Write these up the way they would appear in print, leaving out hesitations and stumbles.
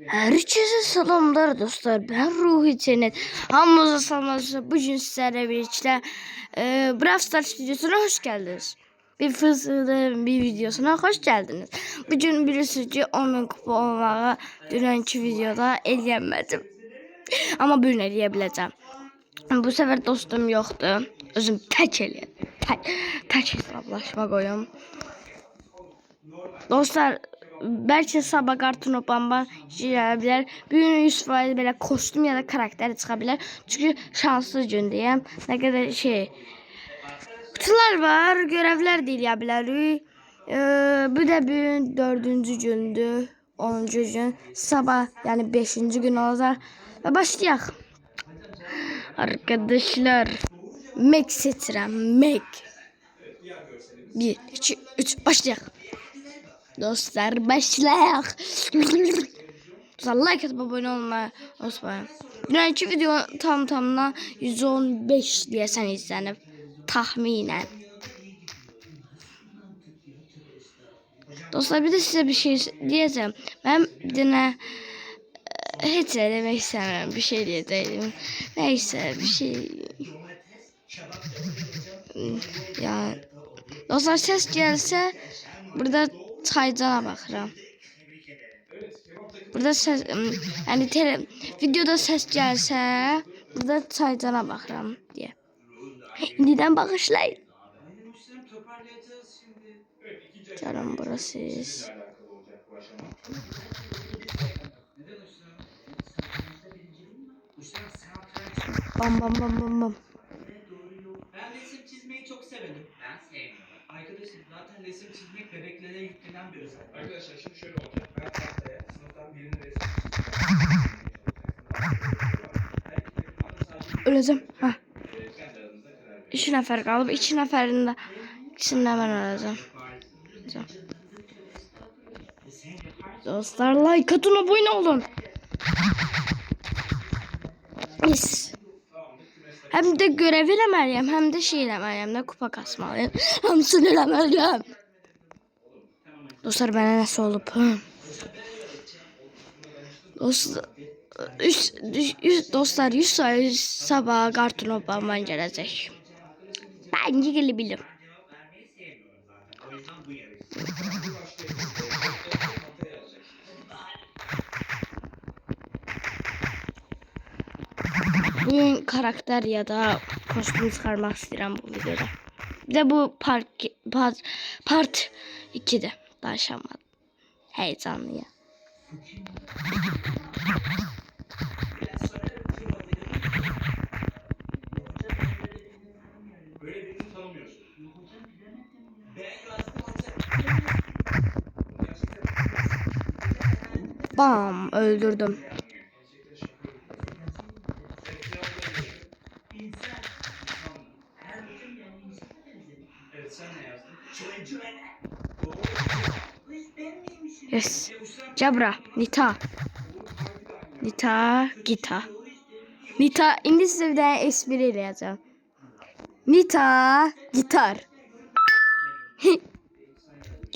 Herkese selamlar dostlar. Ben Ruhi Cennet. Hamınıza salamlar. Bugün sizlerle birlikte Brawl Stars videosuna hoş geldiniz. Bir fırsatın bir videosuna hoş geldiniz. Bugün bilirsiniz ki 10.000 kupa olmağı dünenki videoda eləyəmədim. Ama bugün eləyə Bu sefer dostum yoktu. Özüm tək eləyəm. Tək hesablaşma koyum. Dostlar belki sabah kartın opamba girebilir. Bugün 100% böyle kostüm ya da karakter çıkabilir. Çünkü şanslı gün diyeyim. Ne kadar kutular var, görevler değil ya bilir. Bu da bugün 4. gündü. 10. gün. Sabah yani 5. gün olacak. Ve başlayalım. Arkadaşlar. Mac seçirəm. Mac. 1, 2, 3 başlayalım. Dostlar başlayalım. Like atıp abone olmayı unutmayın. Dünənki video tamına 115 deyəsən izlənib. Tahminen. Dostlar bir de size bir şey diyeceğim. Ben yine hiç demek istemiyorum. Bir şey diyeceğim. Neyse bir şey. Yani dostlar ses gelse burada çaycana bakıram. Burada ses yani videoda ses gelse burada çaycana bakıram diye. İndiden bağışlayın. Canım burası. Bam bam bam bam bam. Ben resim çizmeyi çok severim. Ben sevmiyorum. Arkadaşım zaten resim çizmek bebeklere yüklenen bir özellik. Arkadaşlar şimdi şöyle olacak. Ben tahtaya sınıftan birinin resmini Öleceğim. Ha. 2 nəfər qalıb. 2 nəfərin də ikisini də mən öləcəm. Dostlar like atın, abone olun. Yes. Hem de görev eləməliyəm, hem de şey eləməliyəm, də kupa kasmalıyım. Hamısını eləməliyəm. Dostlar bana nasıl olub? Dostlar 100% sabah kartın opamdan gələcək. Ben gelebilirim. Bugün karakter ya da kostüm çıkarmak istedim bu videoda. Bir de bu part 2'de başlamadım. Heyecanlı ya. Bam, öldürdüm. Yes. Cabra, Nita. Nita, Gita. Nita, indi size bir tane espri yapacağım. Nita, gitar.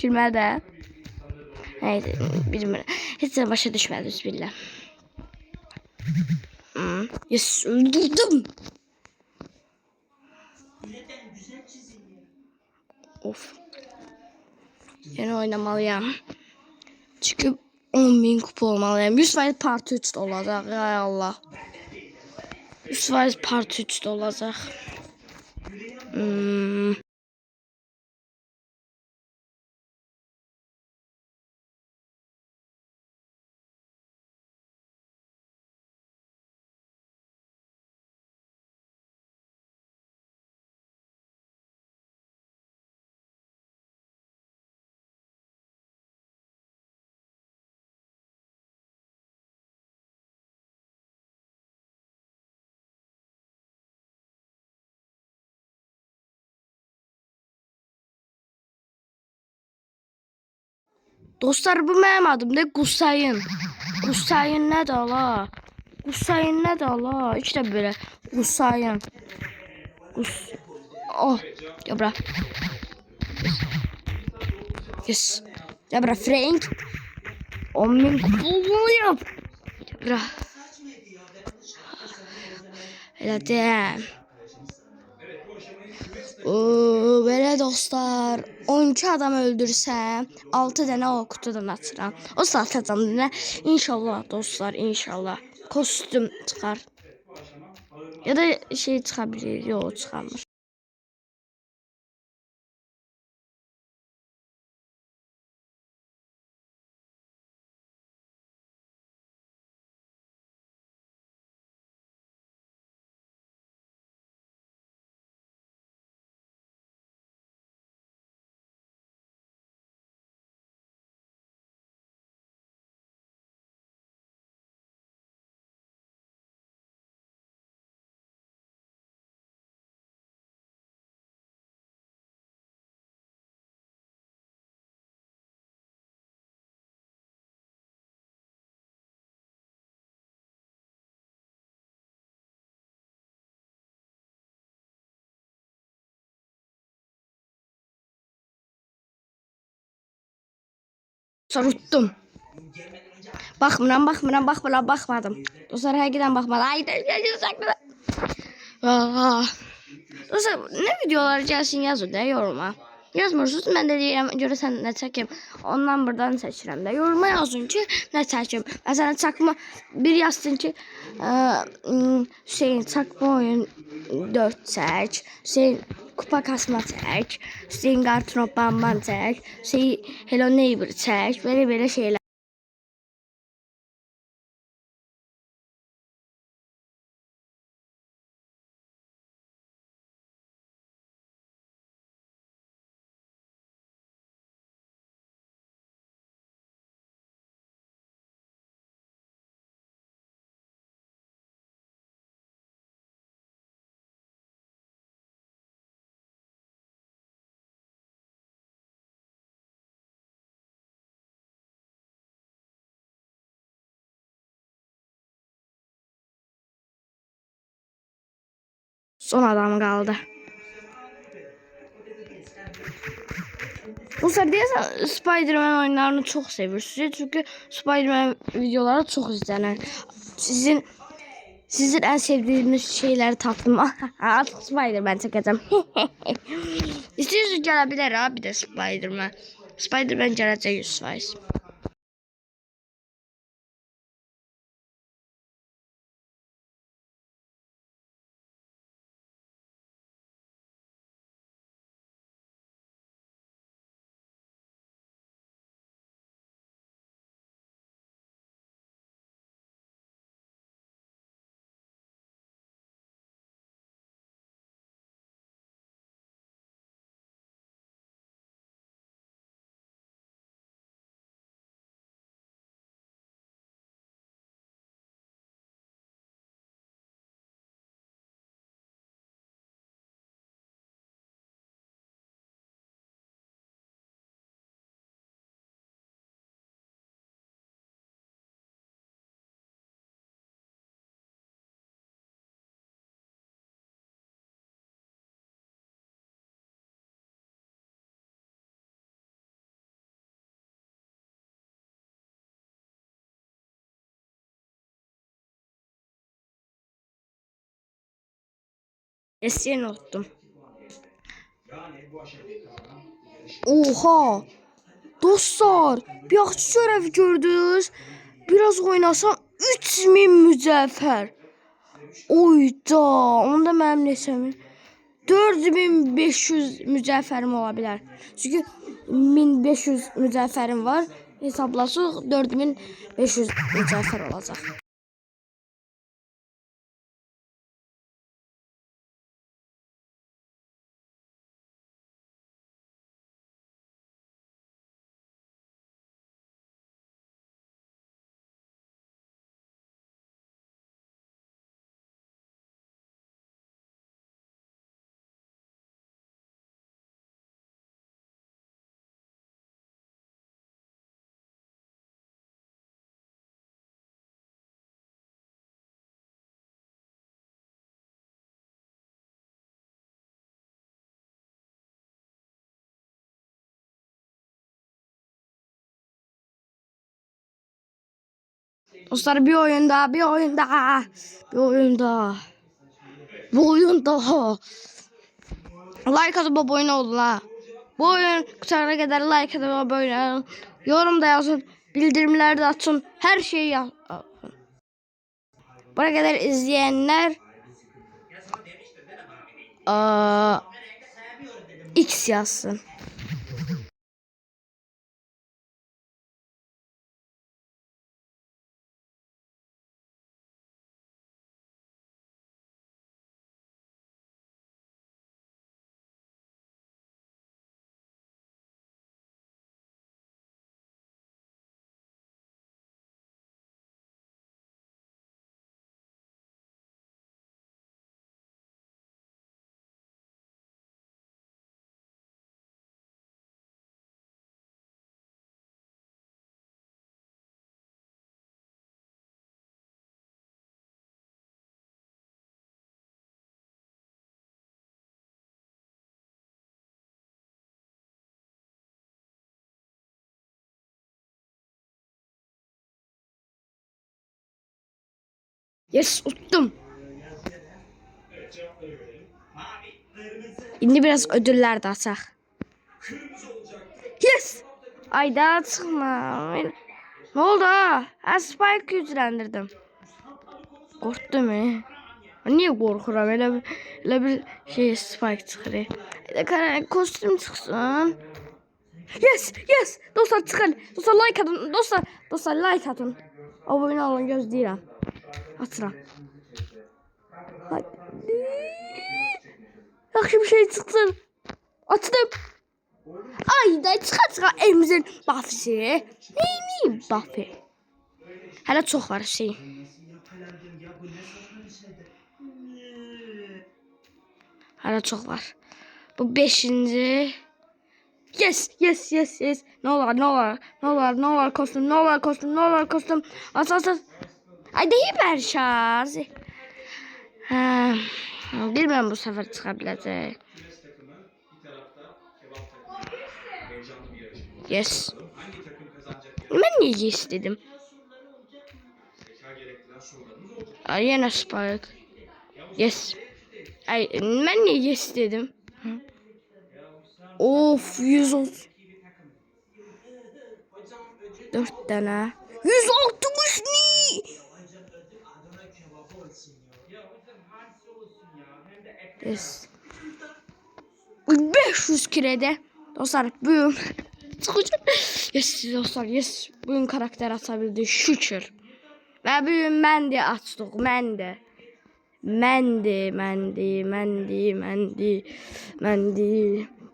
Gülmedi. Neyse, bilmiyorum. Hiç başa düşmedi, bismillah. Yes, öldürdüm. Of. Yine oynamalıyım. Çünkü 10.000 kupa olmalıyım. 100% part 3 olacak. Ya Allah. 100% part 3 olacak. Dostlar bu benim adım da Qusayın. Qusayın ne de ala? Qusayın ne de ala? İşte böyle Qusayın. Oh, dobra. Yes. Dobra, Frank. 10.000 kullanıyım. Bırak. Elə deyəm. Belə dostlar, 12 adam öldürsəm, 6 dənə o kutudan açıram. O saat açandan inşallah dostlar, inşallah kostüm çıxar. Ya da şey çıxa bilir, yox çıxamır. Soruttum. Baxmadım. Dostlar, həqiqətən baxmadım. Ay, dostlar, nə videolar gəlsin yazın da yoruma. Yazmırsınız, mən də deyirəm, görəsən nə çəkim. Ondan buradan seçirəm də. Yoruma yazın ki, nə çəkim. Məsələn, çakma bir yazsın ki, Hüseyin çakma oyun 4 çək, Hüseyin kupa kasma çək, Hüseyin Qartınop Bamban çək, Hüseyin Hello Neighbor çək, belə şeylər. Son adam qaldı. Dostlar, deyəsən Spider-Man oyunlarını çox sevirsiniz. Çünki Spider-Man videoları çox izlənir. Sizin ən sevdiyiniz şeyləri tapdım. Spider-Man çəkəcəm. İstəyirsiniz gələ bilər ha bir də Spider-Man. Spider-Man gələcək 100%. Eskiden unuttum. Oha! Dostlar, bir yaxşı görev gördünüz. Biraz oynasam 3000 mücevher. Oyda, onda mənim neçəmi? 4500 mücevherim ola bilər. Çünki 1500 mücevherim var. Hesablasaq 4500 mücevher olacaq. Dostlar bir oyunda. Like atıp abone olun ha. Bu oyun kurtarana kadar like atıp abone olun. Yorum da yazın. Bildirimleri de açın. Her şeyi yapın. Buraya kadar izleyenler X yazsın. Yes, uttum. Şimdi biraz ödüller de atsak. Yes. Ayda çıkma. Ne oldu ha? Ha, Spike güçlendirdim. Korktu mu? Niye korkuram? Öyle bir şey Spike çıkıyor. Kostüm çıksın. Yes. Dostlar çıkın. Dostlar like atın. Dostlar like atın. Abone olun, gözləyirəm. Atıram. Yaxşı bir şey çıksın. Açdım. Ayda çıxa elimizin buff'si. Neyini buff'ı? Hələ çox var şey. Hələ çox var. Bu 5-ci. Yes. Ne olur kostüm. As. Ay değil hiper şarj. Bilmem bu sefer çıkabilecek. Yes. Ben niye istedim? Ay yine Spike. Yes. Ay ben niye istedim? Of 130. 4 tane. 160 ni. Yes. 500 kirede. Dostlar bugün çıkacak. Yes dostlar yes. Bugün karakter atabildi şükür. Ve bugün ben de açtık. Mendi.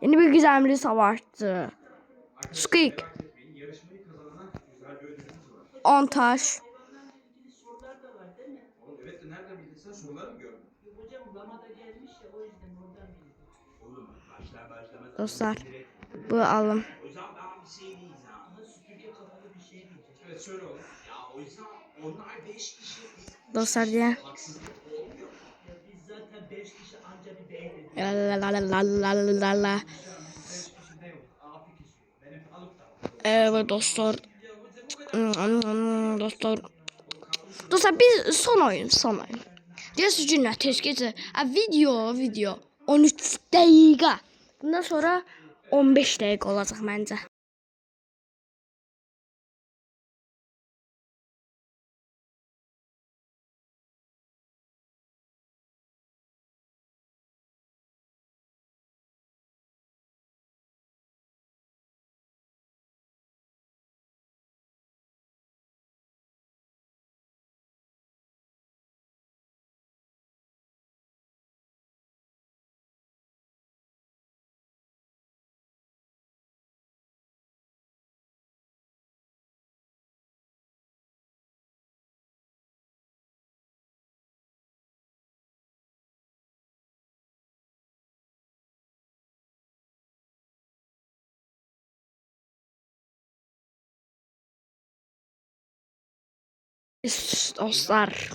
Yeni bir gizemli savaşçı. Squeak. 10 taş. Evet de nereden bildin sen soruları mı gördün? Hocam Lama'da gelmiş ya o yüzden oradan bildim. Oğlum başlar başlamaz. Dostlar bu alım. Hocam daha bir şey değil ya. Ama süpürge kapalı bir şey diyecek. Evet söyle oğlum. Ya hocam onlar 5 kişi. Dostlar diye. Haksızlık olmuyor. Ya biz zaten 5 kişi anca bir beğendik. La. 5 kişi de yok. 6 kişi. Benim alıp da. Evet dostlar. Dostlar biz son oyun. Diyorsunuz günler tez gece. Video 13 dakika. Bundan sonra 15 dakika olacak bence. Dostlar.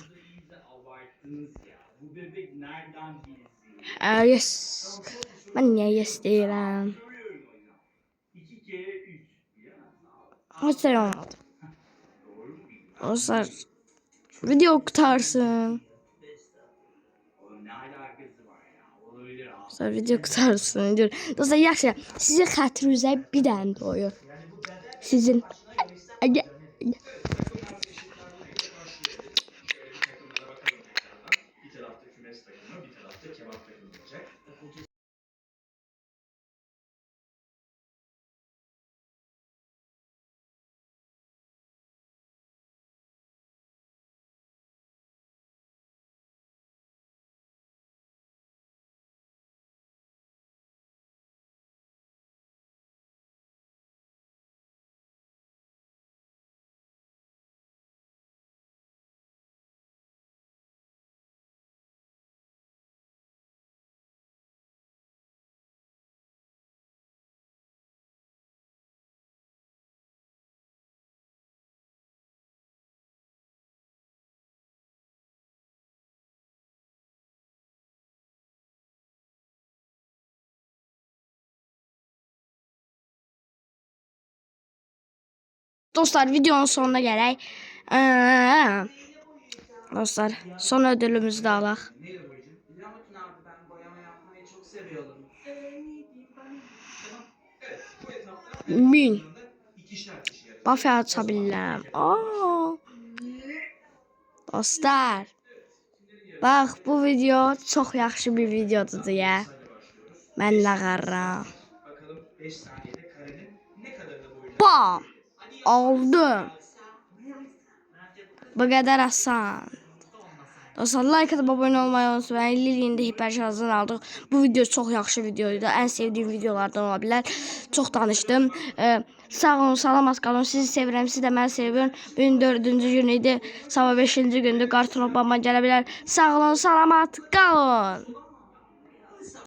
Bu bebek nereden bilsin? Yes. Ben niye yes değilim? 2 kere 3. Hiç şey olmadı. Dostlar Video qutarsın. Oğlum ne alakası var ya? Olabilir abi. Sonra video qutarsın. Dur. Dostlar yaxşı. Sizin xətrinizə bir dənə doyur. Sizin. Aga. Bir tarafta kümes takımı, bir tarafta kebap takımı olacak. Dostlar videonun sonuna gələk. Dostlar son ödülümüzü de alaq. Neyle boyayacağım? Biliyor musun abi ben boyama yapmayı çok seviyorum. Ne diyeyim ben? Tamam. Evet, bu etapta 1000 ikişer kişi yarışacak. Buffy açabiləm. Dostlar. Bax bu video çox yaxşı bir videodur ya. Mən lağarram. Bakalım 5 saniyede karenin ne kadarını boyayacak? Bam. Aldım. Bu kadar asan. Dostlar like atıp abone olmayı unutmayın. Lili'nin de hiper şarjını aldık. Bu video çok yaxşı videoydu. En sevdiğim videolardan olabilir. Çok danıştım. Sağ olun, salamat qalın. Sizi sevirəm, siz də məni seviyorum. Bugün 4-cü gün idi. Sabah 5-ci gündür. Qarton Obama gələ bilər. Sağ olun, salamat qalın.